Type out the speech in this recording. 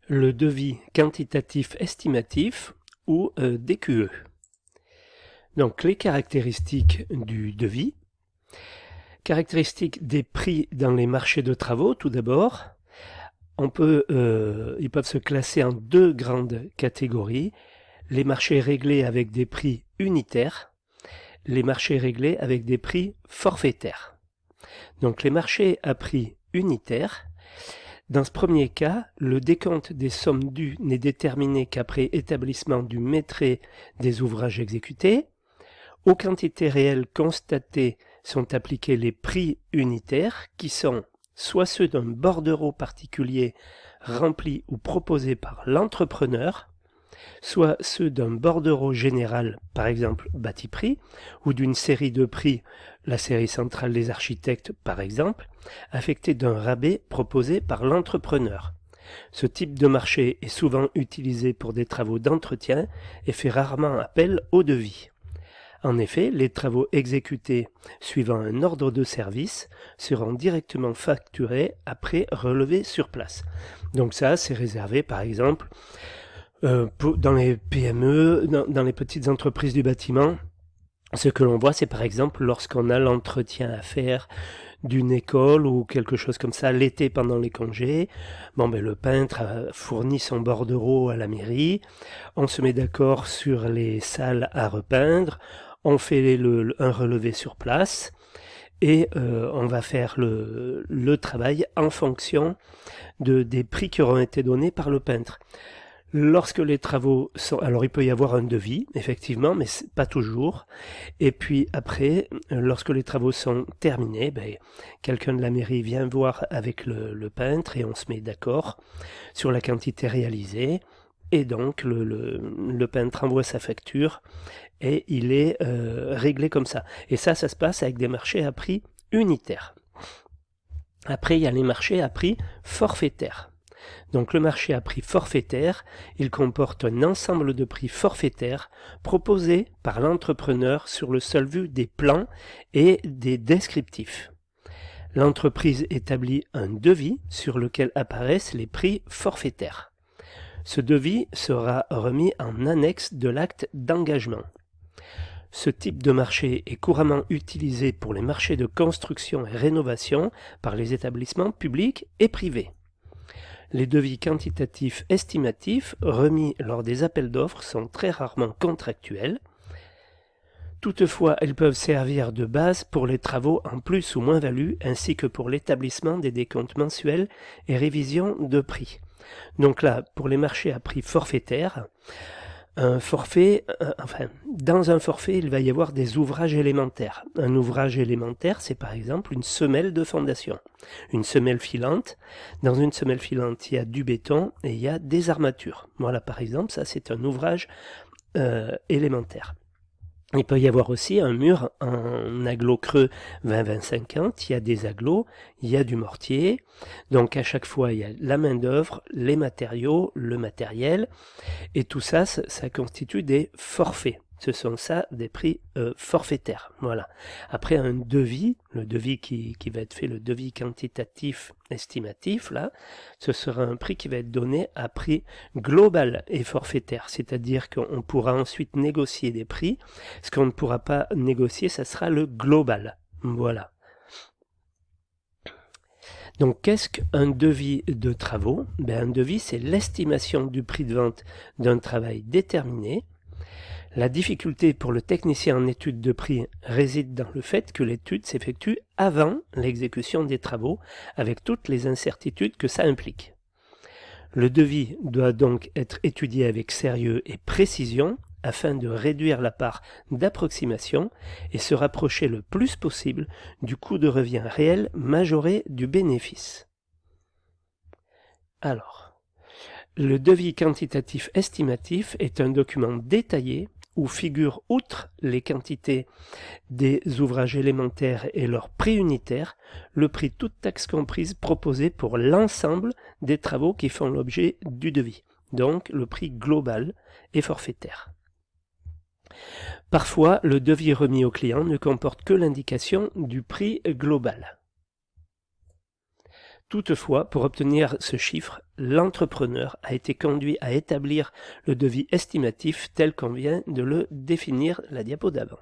le devis quantitatif estimatif ou DQE. Donc les caractéristiques du devis. Caractéristiques des prix dans les marchés de travaux tout d'abord. Ils peuvent se classer en deux grandes catégories. Les marchés réglés avec des prix unitaires, les marchés réglés avec des prix forfaitaires. Donc les marchés à prix unitaires, dans ce premier cas, le décompte des sommes dues n'est déterminé qu'après établissement du maîtrise des ouvrages exécutés. Aux quantités réelles constatées sont appliqués les prix unitaires qui sont soit ceux d'un bordereau particulier rempli ou proposé par l'entrepreneur, soit ceux d'un bordereau général, par exemple bâti prix, ou d'une série de prix, la série centrale des architectes par exemple, affectés d'un rabais proposé par l'entrepreneur. Ce type de marché est souvent utilisé pour des travaux d'entretien et fait rarement appel au devis. En effet, les travaux exécutés suivant un ordre de service seront directement facturés après relevé sur place. Donc ça, c'est réservé par exemple dans les PME, dans les petites entreprises du bâtiment. Ce que l'on voit, c'est par exemple lorsqu'on a l'entretien à faire d'une école ou quelque chose comme ça l'été pendant les congés. Le peintre a fourni son bordereau à la mairie, on se met d'accord sur les salles à repeindre, on fait un relevé sur place et on va faire le travail en fonction des prix qui auront été donnés par le peintre. Lorsque les travaux sont... Alors il peut y avoir un devis, effectivement, mais pas toujours. Et puis après, lorsque les travaux sont terminés, quelqu'un de la mairie vient voir avec le peintre et on se met d'accord sur la quantité réalisée. Et donc le peintre envoie sa facture et il est réglé comme ça. Et ça se passe avec des marchés à prix unitaires. Après, il y a les marchés à prix forfaitaires. Donc le marché à prix forfaitaire, il comporte un ensemble de prix forfaitaires proposés par l'entrepreneur sur le seul vu des plans et des descriptifs. L'entreprise établit un devis sur lequel apparaissent les prix forfaitaires. Ce devis sera remis en annexe de l'acte d'engagement. Ce type de marché est couramment utilisé pour les marchés de construction et rénovation par les établissements publics et privés. Les devis quantitatifs estimatifs remis lors des appels d'offres sont très rarement contractuels. Toutefois, elles peuvent servir de base pour les travaux en plus ou moins-value ainsi que pour l'établissement des décomptes mensuels et révision de prix. Donc là, pour les marchés à prix forfaitaires, dans un forfait, il va y avoir des ouvrages élémentaires. Un ouvrage élémentaire, c'est par exemple une semelle de fondation. Une semelle filante. Dans une semelle filante, il y a du béton et il y a des armatures. Voilà, par exemple, ça c'est un ouvrage élémentaire. Il peut y avoir aussi un mur en aglo creux 20-20-50, il y a des aglos, il y a du mortier, donc à chaque fois il y a la main d'œuvre, les matériaux, le matériel, et tout ça, ça constitue des forfaits. Ce sont ça des prix forfaitaires. Voilà. Après un devis, le devis qui va être fait, le devis quantitatif estimatif, là, ce sera un prix qui va être donné à prix global et forfaitaire. C'est-à-dire qu'on pourra ensuite négocier des prix. Ce qu'on ne pourra pas négocier, ça sera le global. Voilà. Donc qu'est-ce qu'un devis de travaux ? Un devis, c'est l'estimation du prix de vente d'un travail déterminé. La difficulté pour le technicien en étude de prix réside dans le fait que l'étude s'effectue avant l'exécution des travaux, avec toutes les incertitudes que ça implique. Le devis doit donc être étudié avec sérieux et précision afin de réduire la part d'approximation et se rapprocher le plus possible du coût de revient réel majoré du bénéfice. Alors, le devis quantitatif estimatif est un document détaillé où figurent, outre les quantités des ouvrages élémentaires et leur prix unitaire, le prix toute taxe comprise proposé pour l'ensemble des travaux qui font l'objet du devis, donc le prix global et forfaitaire. Parfois, le devis remis au client ne comporte que l'indication du prix global. Toutefois, pour obtenir ce chiffre, l'entrepreneur a été conduit à établir le devis estimatif tel qu'on vient de le définir la diapo d'avant.